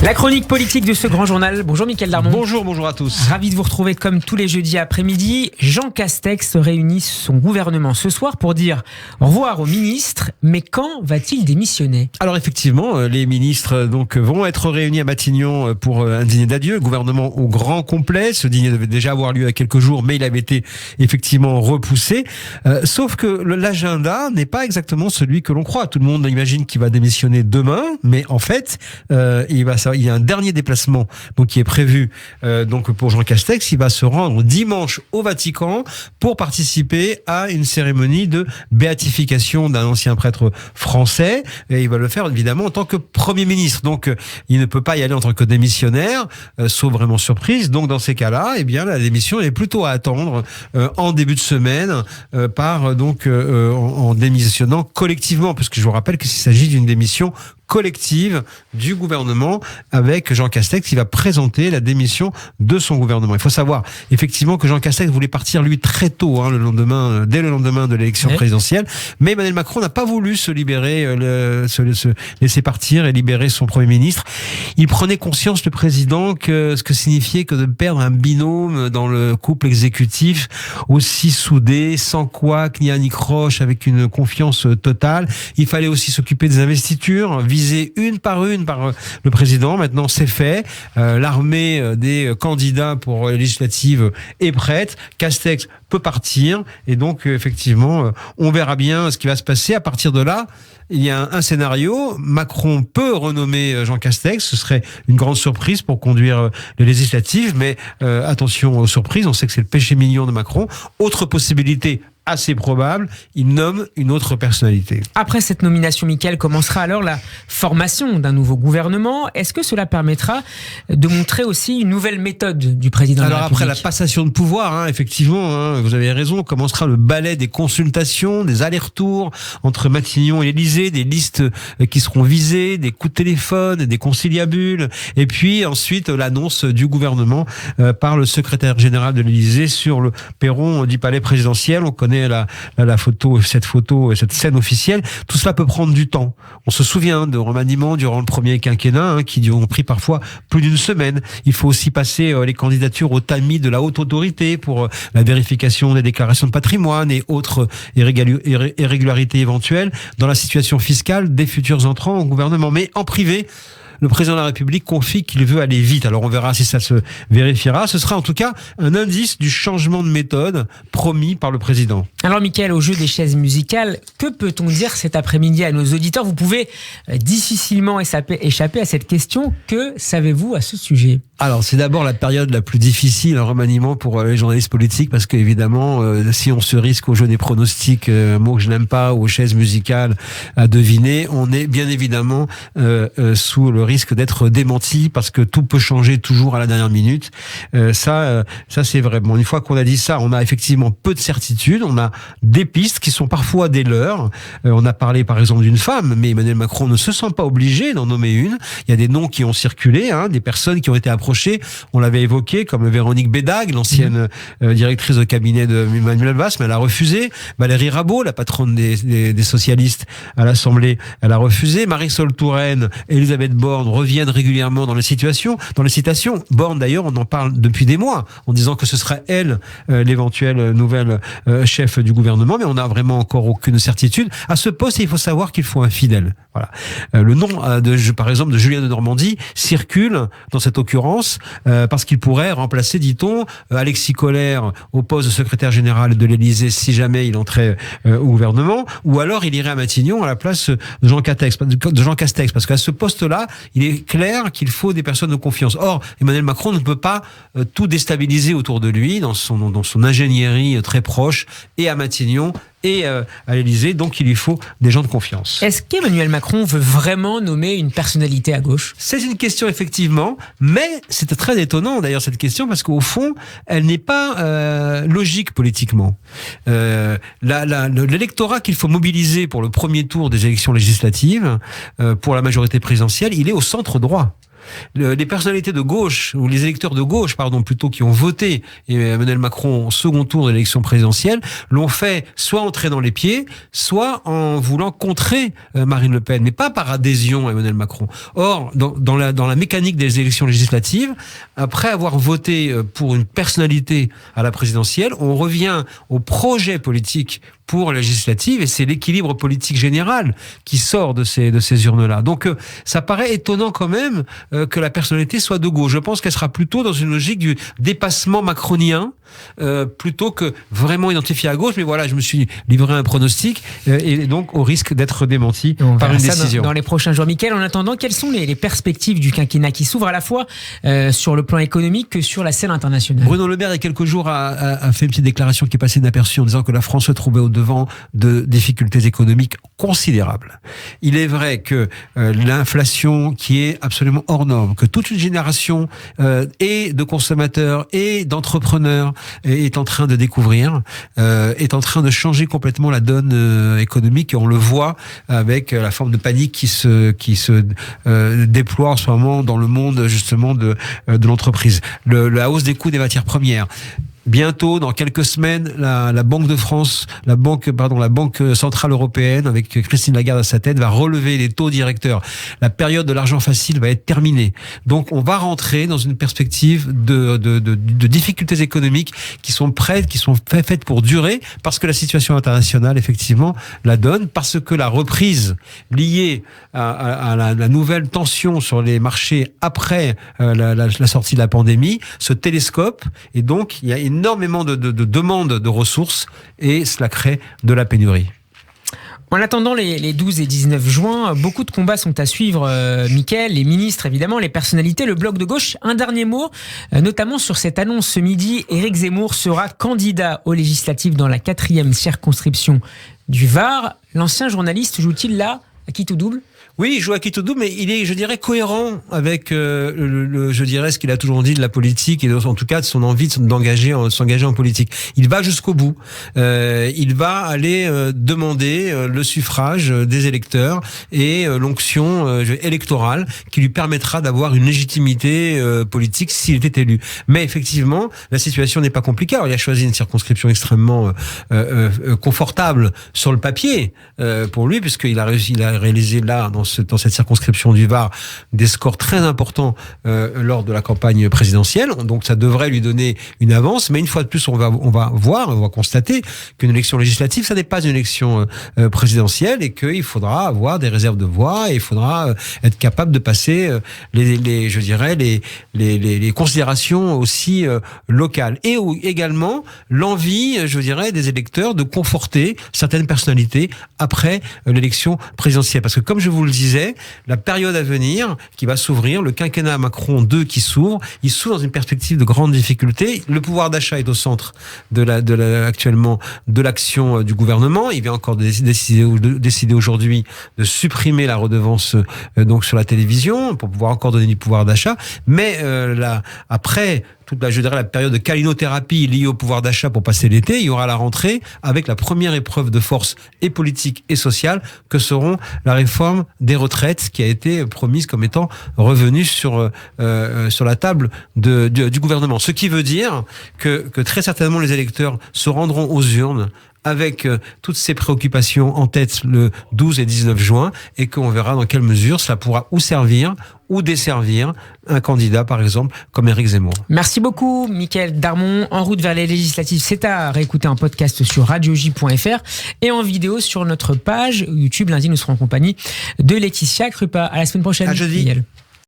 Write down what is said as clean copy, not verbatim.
La chronique politique de ce grand journal. Bonjour Mickaël Darmon. Bonjour à tous. Ravi de vous retrouver comme tous les jeudis après-midi. Jean Castex réunit son gouvernement ce soir pour dire au revoir aux ministres. Mais quand va-t-il démissionner ? Alors effectivement, les ministres vont être réunis à Matignon pour un dîner d'adieu. Le gouvernement au grand complet. Ce dîner devait déjà avoir lieu il y a quelques jours, mais il avait été effectivement repoussé. Sauf que l'agenda n'est pas exactement celui que l'on croit. Tout le monde imagine qu'il va démissionner demain, mais en fait, il y a un dernier déplacement qui est prévu pour Jean Castex. Il va se rendre dimanche au Vatican pour participer à une cérémonie de béatification d'un ancien prêtre français, et il va le faire évidemment en tant que Premier ministre. Donc il ne peut pas y aller en tant que démissionnaire, sauf vraiment surprise. Donc dans ces cas-là, la démission est plutôt à attendre en début de semaine en démissionnant collectivement, parce que je vous rappelle qu'il s'agit d'une démission collective du gouvernement, avec Jean Castex qui va présenter la démission de son gouvernement. Il faut savoir effectivement que Jean Castex voulait partir lui très tôt, dès le lendemain de l'élection présidentielle, mais Emmanuel Macron n'a pas voulu se laisser partir et libérer son Premier ministre. Il prenait conscience, le président, que ce que signifiait que de perdre un binôme dans le couple exécutif aussi soudé, sans couac ni anicroche, avec une confiance totale. Il fallait aussi s'occuper des investitures, visées une par le président. Maintenant, c'est fait. L'armée des candidats pour les législatives est prête. Castex peut partir. Et donc, effectivement, on verra bien ce qui va se passer. À partir de là, il y a un scénario. Macron peut renommer Jean Castex. Ce serait une grande surprise pour conduire les législatives. Mais attention aux surprises. On sait que c'est le péché mignon de Macron. Autre possibilité assez probable, il nomme une autre personnalité. Après cette nomination, Mickaël, commencera alors la formation d'un nouveau gouvernement. Est-ce que cela permettra de montrer aussi une nouvelle méthode du président de la République ? Alors après la passation de pouvoir, effectivement, vous avez raison, commencera le ballet des consultations, des allers-retours entre Matignon et l'Élysée, des listes qui seront visées, des coups de téléphone, des conciliabules, et puis ensuite l'annonce du gouvernement par le secrétaire général de l'Élysée sur le perron du palais présidentiel. On connaît cette scène officielle. Tout cela peut prendre du temps. On se souvient de remaniements durant le premier quinquennat qui ont pris parfois plus d'une semaine. Il faut aussi passer les candidatures au tamis de la haute autorité pour la vérification des déclarations de patrimoine et autres irrégularités éventuelles dans la situation fiscale des futurs entrants au gouvernement. Mais en privé, le président de la République confie qu'il veut aller vite. Alors on verra si ça se vérifiera. Ce sera en tout cas un indice du changement de méthode promis par le président. Alors Mickaël, au jeu des chaises musicales, que peut-on dire cet après-midi à nos auditeurs ? Vous pouvez difficilement échapper à cette question. Que savez-vous à ce sujet ? Alors c'est d'abord la période la plus difficile en remaniement pour les journalistes politiques, parce qu'évidemment, si on se risque au jeu des pronostics, un mot que je n'aime pas, ou aux chaises musicales à deviner, on est bien évidemment sous le risque d'être démenti, parce que tout peut changer toujours à la dernière minute. Ça c'est vrai. Bon, une fois qu'on a dit ça, on a effectivement peu de certitudes. On a des pistes qui sont parfois des leurs. On a parlé par exemple d'une femme, mais Emmanuel Macron ne se sent pas obligé d'en nommer une. Il y a des noms qui ont circulé, des personnes qui ont été approchées. On l'avait évoqué, comme Véronique Bédague, l'ancienne directrice de cabinet de Manuel Valls, mais elle a refusé. Valérie Rabault, la patronne des socialistes à l'Assemblée, elle a refusé. Marisol Touraine, Elisabeth Borne reviennent régulièrement dans les citations. Borne, d'ailleurs, on en parle depuis des mois, en disant que ce serait elle l'éventuelle nouvelle chef du gouvernement, mais on n'a vraiment encore aucune certitude. À ce poste, il faut savoir qu'il faut un fidèle. Voilà. Le nom, par exemple, de Julien de Normandie circule dans cette occurrence parce qu'il pourrait remplacer, dit-on, Alexis Collère au poste de secrétaire général de l'Élysée si jamais il entrait au gouvernement, ou alors il irait à Matignon à la place de Jean Castex, parce qu'à ce poste-là, il est clair qu'il faut des personnes de confiance. Or, Emmanuel Macron ne peut pas tout déstabiliser autour de lui dans son ingénierie très proche, et à Matignon et à l'Élysée, donc il lui faut des gens de confiance. Est-ce qu'Emmanuel Macron veut vraiment nommer une personnalité à gauche ? C'est une question effectivement, mais c'est très étonnant d'ailleurs cette question, parce qu'au fond, elle n'est pas logique politiquement. L'électorat qu'il faut mobiliser pour le premier tour des élections législatives, pour la majorité présidentielle, il est au centre droit. Les personnalités de gauche, ou les électeurs de gauche, plutôt, qui ont voté Emmanuel Macron au second tour de l'élection présidentielle, l'ont fait soit en traînant les pieds, soit en voulant contrer Marine Le Pen, mais pas par adhésion à Emmanuel Macron. Or, dans la mécanique des élections législatives, après avoir voté pour une personnalité à la présidentielle, on revient au projet politique pour la législative, et c'est l'équilibre politique général qui sort de ces urnes-là. Donc, ça paraît étonnant quand même que la personnalité soit de gauche. Je pense qu'elle sera plutôt dans une logique du dépassement macronien, plutôt que vraiment identifiée à gauche. Mais voilà, je me suis livré un pronostic, et donc au risque d'être démenti par une décision. Dans les prochains jours. Mickaël, en attendant, quelles sont les perspectives du quinquennat qui s'ouvre à la fois sur le plan économique que sur la scène internationale? Bruno Le Maire, il y a quelques jours, a fait une petite déclaration qui est passée inaperçue en disant que la France se trouvait au devant de difficultés économiques considérables. Il est vrai que l'inflation qui est absolument hors norme, que toute une génération et de consommateurs et d'entrepreneurs est en train de découvrir, est en train de changer complètement la donne économique, et on le voit avec la forme de panique qui se déploie en ce moment dans le monde justement de l'entreprise. La hausse des coûts des matières premières. Bientôt, dans quelques semaines, la Banque de France, la Banque Centrale Européenne, avec Christine Lagarde à sa tête, va relever les taux directeurs. La période de l'argent facile va être terminée. Donc, on va rentrer dans une perspective de difficultés économiques qui sont prêtes, qui sont faites pour durer, parce que la situation internationale, effectivement, la donne, parce que la reprise liée à la nouvelle tension sur les marchés après la sortie de la pandémie se télescope, et donc, il y a énormément de demandes de ressources, et cela crée de la pénurie. En attendant les 12 et 19 juin, beaucoup de combats sont à suivre, Mickaël, les ministres évidemment, les personnalités, le bloc de gauche. Un dernier mot, notamment sur cette annonce ce midi, Éric Zemmour sera candidat aux législatives dans la 4e circonscription du Var. L'ancien journaliste joue-t-il là à quitte ou double ? Oui, il joue à quitte ou double, mais il est, je dirais, cohérent avec je dirais, ce qu'il a toujours dit de la politique, et en tout cas de son envie de s'engager en politique. Il va jusqu'au bout. Il va aller demander le suffrage des électeurs et l'onction électorale qui lui permettra d'avoir une légitimité politique s'il était élu. Mais effectivement, la situation n'est pas compliquée. Alors, il a choisi une circonscription extrêmement confortable sur le papier pour lui, puisqu'il a réalisé là, dans cette circonscription du Var, des scores très importants lors de la campagne présidentielle. Donc ça devrait lui donner une avance. Mais une fois de plus, on va constater qu'une élection législative, ça n'est pas une élection présidentielle, et qu'il faudra avoir des réserves de voix, et il faudra être capable de passer les considérations aussi locales. Et également l'envie, je dirais, des électeurs de conforter certaines personnalités après l'élection présidentielle. Parce que comme je vous le disais, la période à venir qui va s'ouvrir, le quinquennat Macron 2 qui s'ouvre, il s'ouvre dans une perspective de grandes difficultés. Le pouvoir d'achat est au centre actuellement de l'action du gouvernement. Il vient encore décider aujourd'hui de supprimer la redevance donc sur la télévision pour pouvoir encore donner du pouvoir d'achat. Mais après toute la période de calinothérapie liée au pouvoir d'achat pour passer l'été, il y aura la rentrée avec la première épreuve de force et politique et sociale que seront la réforme des retraites, qui a été promise comme étant revenue sur la table du gouvernement. Ce qui veut dire que très certainement les électeurs se rendront aux urnes avec toutes ces préoccupations en tête le 12 et 19 juin, et qu'on verra dans quelle mesure cela pourra ou servir ou desservir un candidat, par exemple, comme Éric Zemmour. Merci beaucoup, Mickaël Darmon. En route vers les législatives, c'est à réécouter en podcast sur radioj.fr et en vidéo sur notre page YouTube. Lundi, nous serons en compagnie de Laetitia Krupa. À la semaine prochaine. À jeudi. Mickaël.